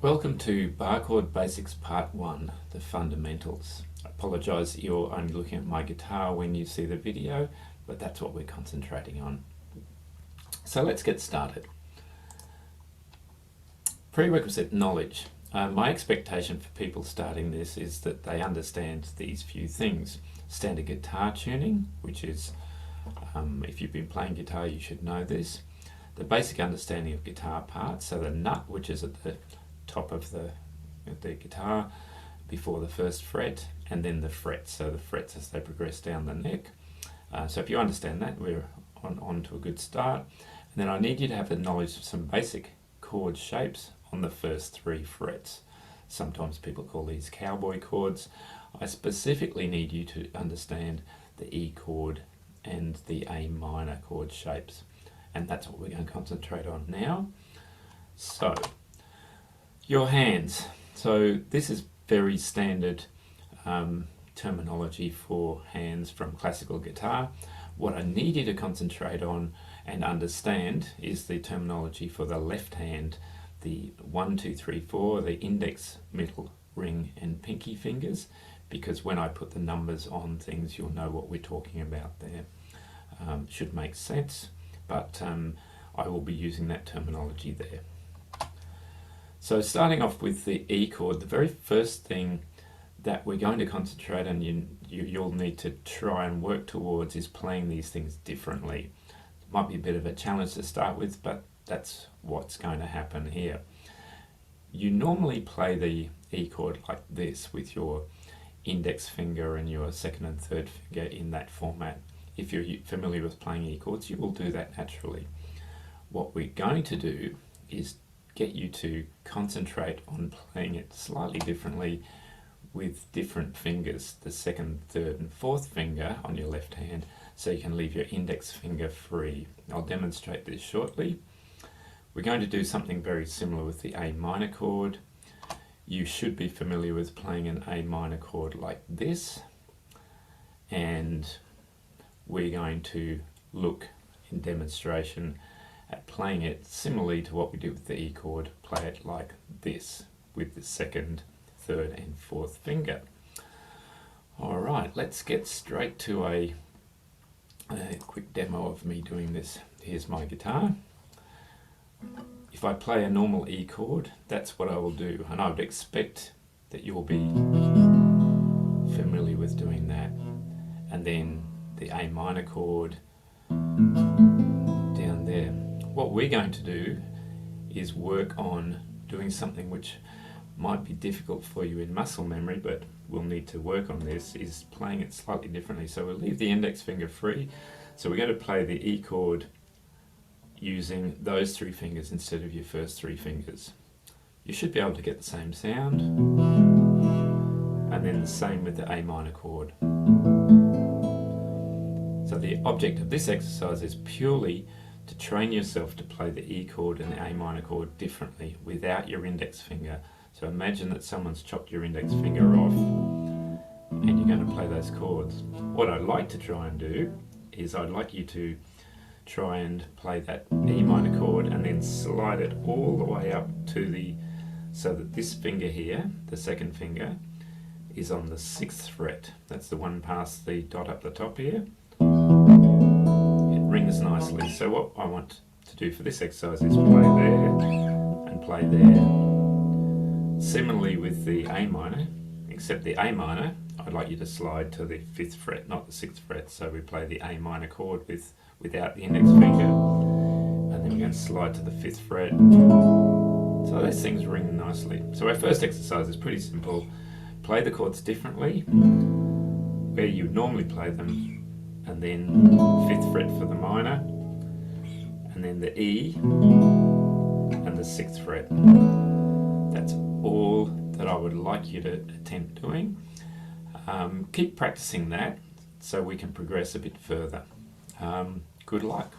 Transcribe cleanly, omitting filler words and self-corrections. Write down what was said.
Welcome to Bar Chord Basics Part 1, the fundamentals. I apologise that you're only looking at my guitar when you see the video, but that's what we're concentrating on. So let's get started. Prerequisite knowledge. My expectation for people starting this is that they understand these few things. Standard guitar tuning, which is, if you've been playing guitar you should know this. The basic understanding of guitar parts, so the nut, which is at the top of the guitar before the first fret, and then the frets, so the frets as they progress down the neck. So if you understand that, we're on to a good start. And then I need you to have the knowledge of some basic chord shapes on the first 3 frets. Sometimes people call these cowboy chords. I specifically need you to understand the E chord and the A minor chord shapes, and that's what we're going to concentrate on now. So your hands. So this is very standard terminology for hands from classical guitar. What I need you to concentrate on and understand is the terminology for the left hand, the 1, 2, 3, 4, the index, middle, ring and pinky fingers, because when I put the numbers on things you'll know what we're talking about there. Should make sense, but I will be using that terminology there. So starting off with the E chord, the very first thing that we're going to concentrate on, you'll need to try and work towards, is playing these things differently. It might be a bit of a challenge to start with, but that's what's going to happen here. You normally play the E chord like this, with your index finger and your second and third finger in that format. If you're familiar with playing E chords, you will do that naturally. What we're going to do is get you to concentrate on playing it slightly differently with different fingers, the second, third and fourth finger on your left hand, so you can leave your index finger free. I'll demonstrate this shortly. We're going to do something very similar with the A minor chord. You should be familiar with playing an A minor chord like this, and we're going to look in demonstration at playing it similarly to what we did with the E chord. Play it like this with the second, third and fourth finger. Alright, let's get straight to a quick demo of me doing this. Here's my guitar. If I play a normal E chord, that's what I will do, and I would expect that you'll be familiar with doing that. And then the A minor chord down there. What we're going to do is work on doing something which might be difficult for you in muscle memory, but we'll need to work on this, is playing it slightly differently. So we'll leave the index finger free. So we're going to play the E chord using those 3 fingers instead of your first 3 fingers. You should be able to get the same sound, and then the same with the A minor chord. So the object of this exercise is purely to train yourself to play the E chord and the A minor chord differently without your index finger. So imagine that someone's chopped your index finger off and you're going to play those chords. What I'd like to try and do is I'd like you to try and play that E minor chord and then slide it all the way up to so that this finger here, the second finger, is on the 6th fret. That's the one past the dot up the top here. It rings nicely. So what I want to do for this exercise is play there and play there. Similarly with the A minor, except the A minor, I'd like you to slide to the 5th fret, not the 6th fret. So we play the A minor chord without the index finger, and then we're going to slide to the 5th fret. So those things ring nicely. So our first exercise is pretty simple. Play the chords differently, where you would normally play them, and then 5th fret for the minor, and then the E and the 6th fret. That's all that I would like you to attempt doing. Keep practicing that so we can progress a bit further. Good luck.